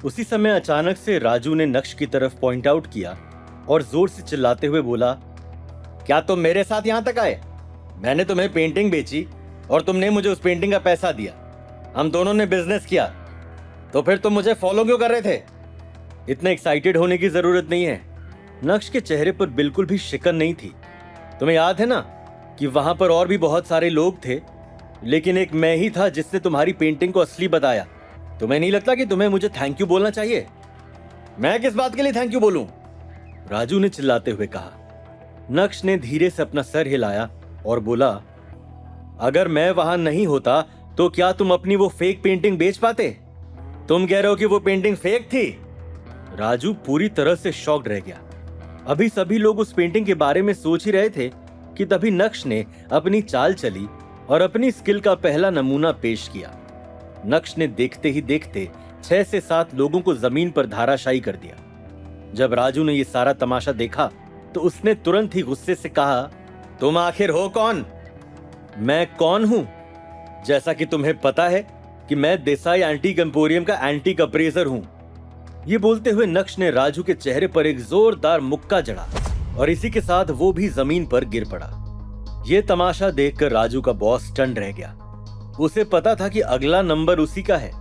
उसी समय अचानक से राजू ने नक्श की तरफ पॉइंट आउट किया और जोर से चिल्लाते हुए बोला, क्या तुम मेरे साथ यहां तक आए? मैंने तुम्हें पेंटिंग बेची और तुमने मुझे उस पेंटिंग का पैसा दिया। हम दोनों ने बिजनेस किया, तो फिर तुम मुझे फॉलो क्यों कर रहे थे? इतने एक्साइटेड होने की जरूरत नहीं है। नक्श के चेहरे पर बिल्कुल भी शिकन नहीं थी। तुम्हें याद है ना कि वहां पर और भी बहुत सारे लोग थे, लेकिन एक मैं ही था जिसने तुम्हारी पेंटिंग को असली बताया। तुम्हें नहीं लगता कि तुम्हें मुझे थैंक यू बोलना चाहिए? मैं किस बात के लिए थैंक यू बोलूं? राजू ने चिल्लाते हुए कहा। नक्श ने धीरे से अपना सर हिलाया और बोला, अगर मैं वहां नहीं होता तो क्या तुम अपनी वो फेक पेंटिंग बेच पाते? तुम कह रहे हो कि वो पेंटिंग फेक थी? राजू पूरी तरह से शॉक्ड रह गया। अभी सभी लोग उस पेंटिंग के बारे में सोच ही रहे थे कि तभी नक्श ने अपनी चाल चली और अपनी स्किल का पहला नमूना पेश किया। नक्श ने देखते ही देखते 6 से 7 लोगों को जमीन पर धाराशायी कर दिया। जब राजू ने यह सारा तमाशा देखा तो उसने तुरंत ही गुस्से से कहा, तुम आखिर हो कौन? मैं कौन हूं? जैसा कि तुम्हें पता है कि मैं देसाई एंटीक एम्पोरियम का एंटीक अप्रेजर हूं। ये बोलते हुए नक्श ने राजू के चेहरे पर एक जोरदार मुक्का जड़ा और इसी के साथ वो भी जमीन पर गिर पड़ा। यह तमाशा देखकर राजू का बॉस स्टन रह गया। उसे पता था कि अगला नंबर उसी का है।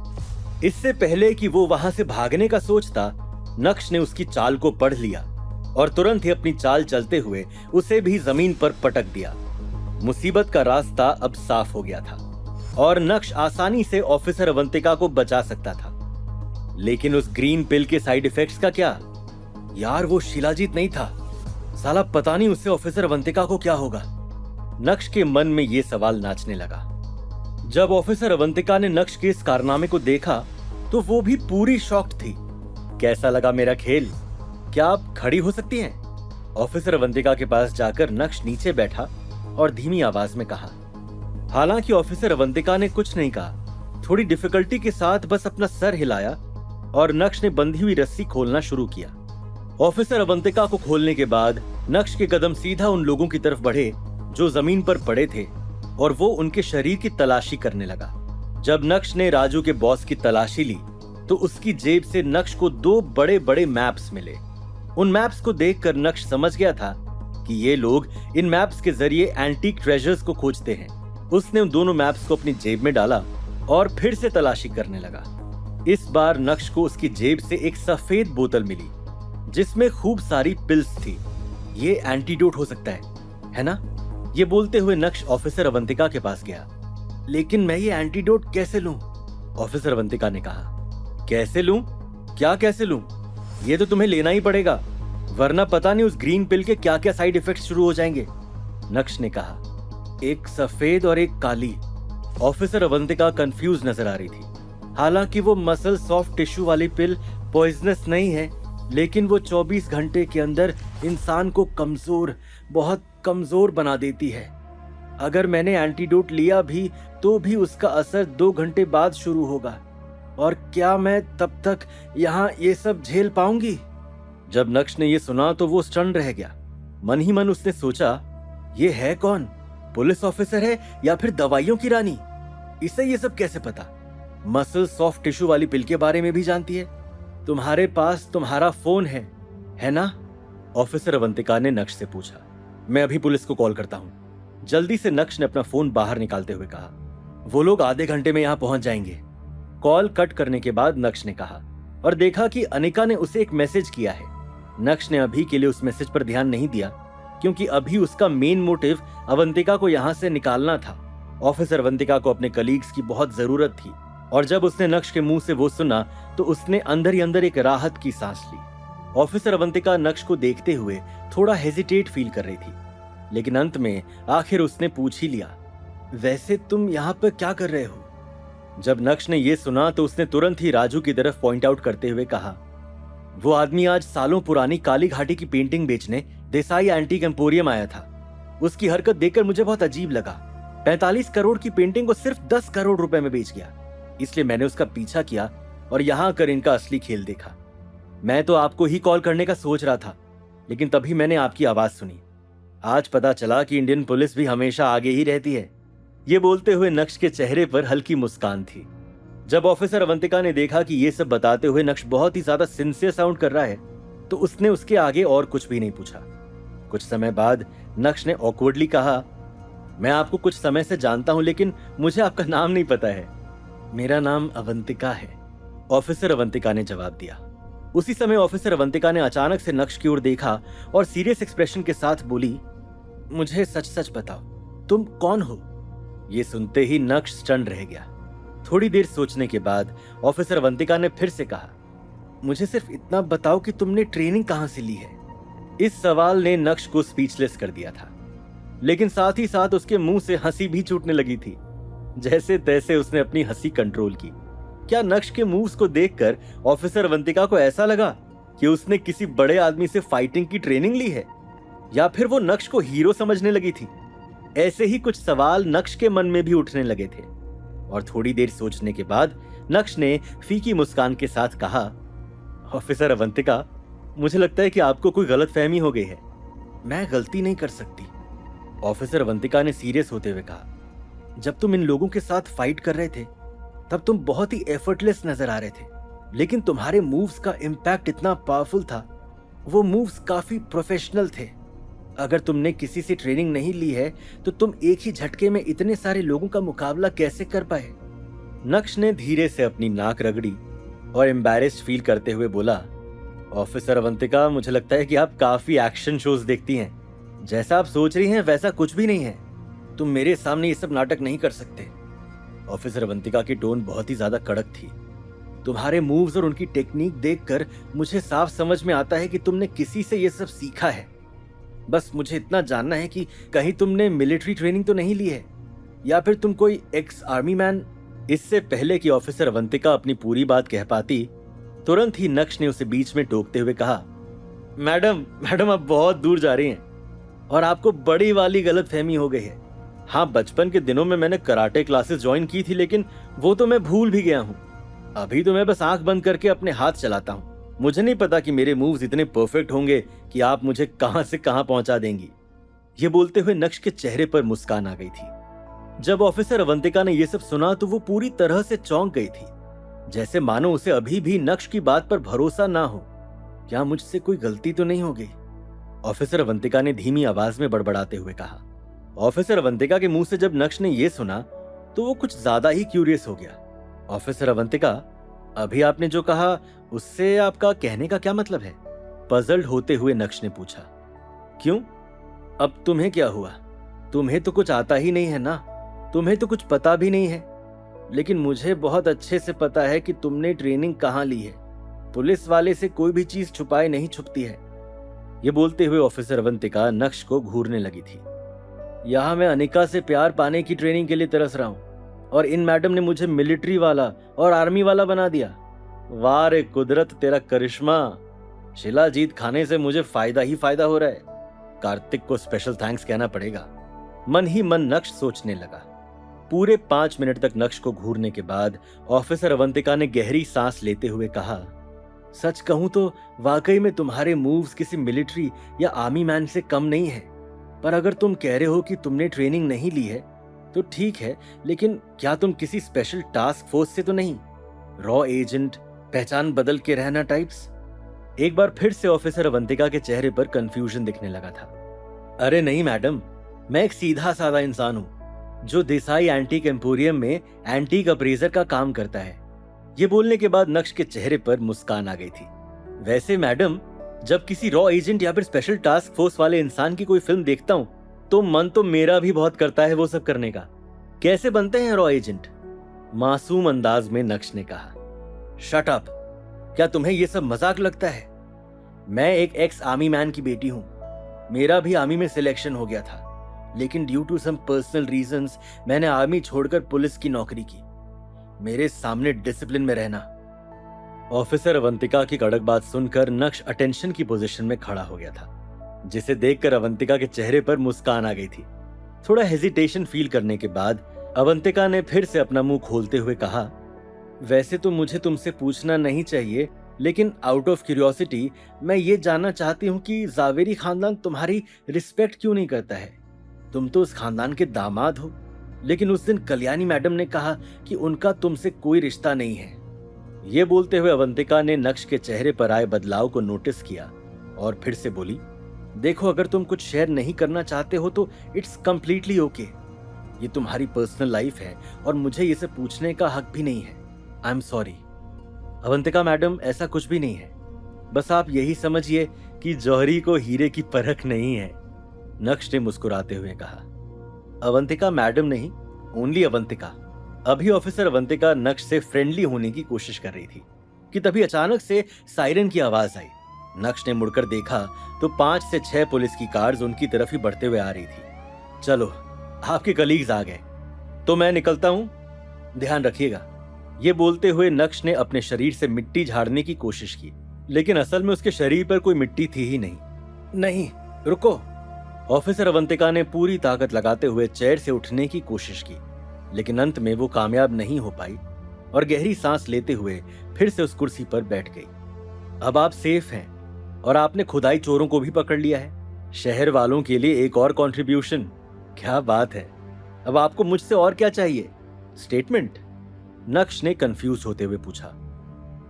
इससे पहले कि वो वहां से भागने का सोचता, नक्श ने उसकी चाल को पढ़ लिया और तुरंत ही अपनी चाल चलते हुए उसे भी जमीन पर पटक दिया। मुसीबत का रास्ता अब साफ हो गया था और नक्श आसानी से ऑफिसर अवंतिका को बचा सकता था। लेकिन उस ग्रीन पिल के साइड इफेक्ट्स का क्या? यार वो शिलाजीत नहीं था। साला पता नहीं उससे ऑफिसर अवंतिका को क्या होगा। नक्श के मन में यह सवाल नाचने लगा। जब ऑफिसर अवंतिका ने नक्श के इस कारनामे को देखा तो वो भी पूरी शॉक्ड थी। कैसा लगा मेरा खेल? क्या आप खड़ी हो सकती हैं? ऑफिसर अवंतिका के पास जाकर नक्श नीचे बैठा और धीमी आवाज में कहा। हालांकि ऑफिसर अवंतिका ने कुछ नहीं कहा, थोड़ी डिफिकल्टी के साथ बस अपना सर हिलाया और नक्श ने बंधी हुई रस्सी खोलना शुरू किया। ऑफिसर अवंतिका को खोलने के बाद नक्श के कदम सीधा उन लोगों की तरफ बढ़े जो जमीन पर पड़े थे और वो उनके शरीर की तलाशी करने लगा। जब नक्श ने राजू के बॉस की तलाशी ली तो उसकी जेब से नक्श को 2 बड़े बड़े मैप्स मिले। उन मैप्स को देखकर नक्श समझ गया था कि ये लोग इन मैप्स के जरिए एंटीक ट्रेजर्स को खोजते हैं। उसने उन दोनों मैप्स को अपनी जेब में डाला और फिर से तलाशी करने लगा। इस बार नक्श को उसकी जेब से एक सफेद बोतल मिली जिसमें खूब सारी पिल्स थी। ये एंटीडोट हो सकता है ना? ये बोलते हुए नक्श ऑफिसर अवंतिका के पास गया। लेकिन मैं ये एंटीडोट कैसे लूं? ऑफिसर अवंतिका ने कहा। कैसे लूं? क्या कैसे लूं? ये तो तुम्हें लेना ही पड़ेगा, वरना पता नहीं उस ग्रीन पिल के क्या क्या साइड इफेक्ट्स शुरू हो जाएंगे। नक्श ने कहा। एक सफेद और एक काली। ऑफिसर अवंतिका कंफ्यूज नजर आ रही थी। हालांकि वो मसल सॉफ्ट टिश्यू वाली पिल पॉइजनस नहीं है, लेकिन वो 24 घंटे के अंदर इंसान को कमजोर, बहुत कमजोर बना देती है। अगर मैंने एंटीडोट लिया भी तो भी उसका असर 2 घंटे बाद शुरू होगा। और क्या मैं तब तक यहाँ ये सब झेल पाऊंगी? जब नक्श ने ये सुना तो वो स्टन रह गया। मन ही मन उसने सोचा, ये है कौन? पुलिस ऑफिसर है या फिर दवाइयों की रानी? इसे ये सब कैसे पता? मसल सॉफ्ट टिश्यू वाली पिल के बारे में भी जानती है। तुम्हारे पास तुम्हारा फोन है ना? ऑफिसर अवंतिका ने नक्श से पूछा। मैं अभी पुलिस को कॉल करता हूं। जल्दी से नक्श ने अपना फोन बाहर निकालते हुए कहा। वो लोग आधे घंटे में यहां पहुंच जाएंगे। कॉल कट करने के बाद नक्श ने कहा और देखा कि अनिका ने उसे एक मैसेज किया है। नक्श ने अभी के लिए उस मैसेज पर ध्यान नहीं दिया क्योंकि अभी उसका मेन मोटिव अवंतिका को यहां से निकालना था। ऑफिसर अवंतिका को अपने कलीग्स की बहुत जरूरत थी और जब उसने नक्श के मुंह से वो सुना तो उसने अंदर ही अंदर एक राहत की सांस ली। ऑफिसर अवंतिका नक्श को देखते हुए थोड़ा हेजिटेट फील कर रही थी, लेकिन अंत में आखिर उसने पूछ ही लिया, वैसे तुम यहाँ पर क्या कर रहे हो? जब नक्श ने यह सुना तो उसने तुरंत ही राजू की तरफ पॉइंट आउट करते हुए कहा, वो आदमी आज सालों पुरानी काली घाटी की पेंटिंग बेचने देसाई एंटीक एम्पोरियम आया था। उसकी हरकत देखकर मुझे बहुत अजीब लगा। 45 करोड़ की पेंटिंग को सिर्फ 10 करोड़ रुपए में बेच गया। इसलिए मैंने उसका पीछा किया और यहां आकर इनका असली खेल देखा। मैं तो आपको ही कॉल करने का सोच रहा था, लेकिन तभी मैंने आपकी आवाज सुनी। आज पता चला कि इंडियन पुलिस भी हमेशा आगे ही रहती है। ये बोलते हुए नक्श के चेहरे पर हल्की मुस्कान थी। जब ऑफिसर अवंतिका ने देखा कि ये सब बताते हुए नक्श बहुत ही ज्यादा सिंसियर साउंड कर रहा है, तो उसने उसके आगे और कुछ भी नहीं पूछा। कुछ समय बाद नक्श ने ऑकवर्डली कहा, मैं आपको कुछ समय से जानता हूं, लेकिन मुझे आपका नाम नहीं पता है। मेरा नाम अवंतिका है, ऑफिसर अवंतिका ने जवाब दिया। उसी समय ऑफिसर अवंतिका ने अचानक से नक्श की ओर देखा और सीरियस एक्सप्रेशन के साथ बोली, मुझे सच सच बताओ, तुम कौन हो? ये सुनते ही नक्श स्टन रह गया। थोड़ी देर सोचने के बाद ऑफिसर अवंतिका ने फिर से कहा, मुझे सिर्फ इतना बताओ कि तुमने ट्रेनिंग कहां से ली है। इस सवाल ने नक्श को स्पीचलेस कर दिया था, लेकिन साथ ही साथ उसके मुंह से हंसी भी छूटने लगी थी। जैसे तैसे उसने अपनी हंसी कंट्रोल की। क्या नक्श के मूव्स को देखकर ऑफिसर अवंतिका को ऐसा लगा कि उसने किसी बड़े आदमी से फाइटिंग की ट्रेनिंग ली है, या फिर वो नक्श को हीरो समझने लगी थी? ऐसे ही कुछ सवाल नक्श के मन में भी उठने लगे थे। और थोड़ी देर सोचने के बाद नक्श ने फीकी मुस्कान के साथ कहा, ऑफिसर अवंतिका, मुझे लगता है कि आपको कोई गलतफहमी हो गई है। मैं गलती नहीं कर सकती, ऑफिसर अवंतिका ने सीरियस होते हुए कहा। जब तुम इन लोगों के साथ फाइट कर रहे थे तब तुम बहुत ही एफर्टलेस नजर आ रहे थे, लेकिन तुम्हारे मूव्स का इम्पैक्ट इतना पावरफुल था। वो मूव्स काफी प्रोफेशनल थे। अगर तुमने किसी से ट्रेनिंग नहीं ली है तो तुम एक ही झटके में इतने सारे लोगों का मुकाबला कैसे कर पाए? नक्श ने धीरे से अपनी नाक रगड़ी और एम्बैरेस्ड फील करते हुए बोला, ऑफिसर अवंतिका, मुझे लगता है कि आप काफी एक्शन शोज देखती हैं। जैसा आप सोच रही हैं वैसा कुछ भी नहीं है। तुम मेरे सामने ये सब नाटक नहीं कर सकते। ऑफिसर अवंतिका की टोन बहुत ही ज्यादा कड़क थी। तुम्हारे मूव्स और उनकी टेक्निक देखकर मुझे साफ समझ में आता है कि तुमने किसी से ये सब सीखा है। बस मुझे इतना जानना है कि कहीं तुमने मिलिट्री ट्रेनिंग तो नहीं ली है, या फिर तुम कोई एक्स आर्मी मैन? इससे पहले कि ऑफिसर अवंतिका अपनी पूरी बात कह पाती, तुरंत ही नक्श ने उसे बीच में टोकते हुए कहा, मैडम आप बहुत दूर जा रही हैं और आपको बड़ी वाली गलतफहमी हो गई है। हाँ, बचपन के दिनों में मैंने कराटे क्लासेस ज्वाइन की थी, लेकिन वो तो मैं भूल भी गया हूँ। अभी तो मैं बस आंख बंद करके अपने हाथ चलाता हूँ। मुझे नहीं पता कि मेरे मूव्स इतने परफेक्ट होंगे कि आप मुझे कहां से कहां पहुंचा देंगी। ये बोलते हुए नक्श के चेहरे पर मुस्कान आ गई थी। जब ऑफिसर अवंतिका ने यह सब सुना तो वो पूरी तरह से चौंक गई थी, जैसे मानो उसे अभी भी नक्श की बात पर भरोसा ना हो। क्या मुझसे कोई गलती तो नहीं हो गई? ऑफिसर अवंतिका ने धीमी आवाज में बड़बड़ाते हुए कहा। ऑफिसर अवंतिका के मुंह से जब नक्श ने यह सुना तो वो कुछ ज्यादा ही क्यूरियस हो गया। ऑफिसर अवंतिका, अभी आपने जो कहा उससे आपका कहने का क्या मतलब है? पजल्ड होते हुए नक्श ने पूछा। क्यों? अब तुम्हें क्या हुआ? तुम्हें तो कुछ आता ही नहीं है ना, तुम्हें तो कुछ पता भी नहीं है। लेकिन मुझे बहुत अच्छे से पता है कि तुमने ट्रेनिंग कहां ली है। पुलिस वाले से कोई भी चीज छुपाए नहीं छुपती है। ये बोलते हुए ऑफिसर अवंतिका नक्श को घूरने लगी थी। यहां मैं अनिका से प्यार पाने की ट्रेनिंग के लिए तरस रहा हूं और इन मैडम ने मुझे मिलिट्री वाला और आर्मी वाला बना दिया। वाह रे कुदरत, तेरा करिश्मा। शिलाजीत खाने से मुझे फायदा ही फायदा हो रहा है। कार्तिक को स्पेशल थैंक्स कहना पड़ेगा। मन ही मन नक्श सोचने लगा। पूरे 5 मिनट तक नक्श को घूरने के बाद ऑफिसर अवंतिका ने गहरी सांस लेते हुए कहा, सच कहूं तो वाकई में तुम्हारे मूव्स किसी मिलिट्री या आर्मी मैन से कम नहीं है। पर अगर तुम कह रहे हो कि तुमने ट्रेनिंग नहीं ली है तो ठीक है, लेकिन क्या तुम किसी स्पेशल टास्क फोर्स से तो नहीं? रॉ एजेंट, पहचान बदल के रहना टाइप्स? एक बार फिर से ऑफिसर अवंतिका के चेहरे पर कंफ्यूजन दिखने लगा था। अरे नहीं मैडम, मैं एक सीधा साधा इंसान हूं जो देसाई एंटीक एम्पोरियम में एंटीक अप्रेजर का काम करता है। ये बोलने के बाद नक्श के चेहरे पर मुस्कान आ गई थी। वैसे मैडम, जब किसी रॉ एजेंट या फिर स्पेशल टास्क फोर्स वाले इंसान की कोई फिल्म देखता हूं तो मन तो मेरा भी बहुत करता है वो सब करने का। कैसे बनते हैं रॉ एजेंट? मासूम अंदाज में नक्श ने कहा। शट अप, क्या तुम्हें यह सब मजाक लगता है? मैं एक एक्स आर्मी मैन की बेटी हूं। मेरा भी आर्मी में सिलेक्शन हो गया था, लेकिन due to some personal reasons मैंने आर्मी छोड़कर पुलिस की नौकरी की। मेरे सामने डिसिप्लिन में रहना। ऑफिसर अवंतिका की कड़क बात सुनकर नक्श अटेंशन की पोजीशन में खड़ा हो गया था, जिसे देखकर अवंतिका के चेहरे पर मुस्कान आ गई थी। थोड़ा हेजिटेशन फील करने के बाद अवंतिका ने फिर से अपना मुंह खोलते हुए कहा, वैसे तो मुझे तुमसे पूछना नहीं चाहिए, लेकिन आउट ऑफ क्यूरियोसिटी मैं ये जानना चाहती हूँ कि जावेरी खानदान तुम्हारी रिस्पेक्ट क्यों नहीं करता है? तुम तो उस खानदान के दामाद हो। लेकिन उस दिन कल्याणी मैडम ने कहा कि उनका तुमसे कोई रिश्ता नहीं है। ये बोलते हुए अवंतिका ने नक्श के चेहरे पर आए बदलाव को नोटिस किया और फिर से बोली, देखो अगर तुम कुछ शेयर नहीं करना चाहते हो तो इट्स कंप्लीटली ओके। ये तुम्हारी पर्सनल लाइफ है और मुझे ये सब पूछने का हक भी नहीं है। I am sorry. Avantika madam, ऐसा कुछ भी नहीं है, बस आप यही समझिए कि जौहरी को हीरे की परख नहीं है, नक्श ने मुस्कुराते हुए कहा। अवंतिका मैडम नहीं, ओनली अवंतिका। अभी ऑफिसर अवंतिका नक्श से फ्रेंडली होने की कोशिश कर रही थी कि तभी अचानक से सायरन की आवाज आई। नक्श ने मुड़कर देखा तो 5 से 6 पुलिस की कार्स उनकी तरफ ही बढ़ते हुए आ रही थी। चलो, आपके कलीग्स आ गए तो मैं निकलता हूं, ध्यान रखिएगा। ये बोलते हुए नक्श ने अपने शरीर से मिट्टी झाड़ने की कोशिश की, लेकिन असल में उसके शरीर पर कोई मिट्टी थी ही नहीं। नहीं, रुको। ऑफिसर अवंतिका ने पूरी ताकत लगाते हुए चेयर से उठने की कोशिश की, लेकिन अंत में वो कामयाब नहीं हो पाई और गहरी सांस लेते हुए फिर से उस कुर्सी पर बैठ गई। अब आप सेफ हैं और आपने खुदाई चोरों को भी पकड़ लिया है। शहर वालों के लिए एक और कंट्रीब्यूशन। क्या बात है, अब आपको मुझसे और क्या चाहिए? स्टेटमेंट? नक्श ने कंफ्यूज होते हुए पूछा।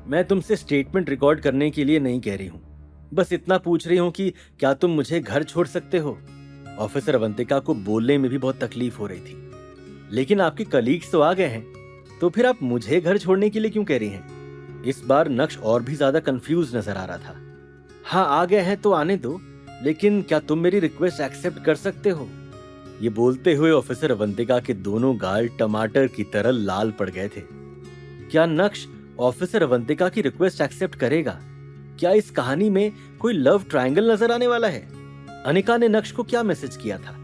मैं तुमसे स्टेटमेंट रिकॉर्ड करने के लिए नहीं कह रही हूं, बस इतना पूछ रही हूं कि क्या तुम मुझे घर छोड़ सकते हो? ऑफिसर अवंतिका को बोलने में भी बहुत तकलीफ हो रही थी। लेकिन आपके कलीग्स तो आ गए हैं, तो फिर आप मुझे घर छोड़ने के लिए क्यों कह रही हैं? इस बार नक्श और भी ज्यादा कंफ्यूज नजर आ रहा था। हाँ, आ गए हैं तो आने दो, लेकिन क्या तुम मेरी रिक्वेस्ट एक्सेप्ट कर सकते हो? ये बोलते हुए ऑफिसर अवंतिका के दोनों गाल टमाटर की तरह लाल पड़ गए थे। क्या नक्श ऑफिसर अवंतिका की रिक्वेस्ट एक्सेप्ट करेगा? क्या इस कहानी में कोई लव ट्रायंगल नजर आने वाला है? अनिका ने नक्श को क्या मैसेज किया था?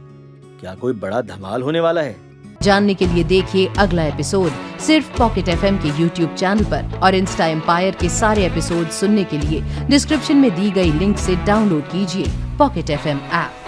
क्या कोई बड़ा धमाल होने वाला है? जानने के लिए देखिए अगला एपिसोड सिर्फ पॉकेट एफएम के यूट्यूब चैनल पर, और इंस्टा एम्पायर के सारे एपिसोड सुनने के लिए डिस्क्रिप्शन में दी गई लिंक से डाउनलोड कीजिए पॉकेट एफएम ऐप।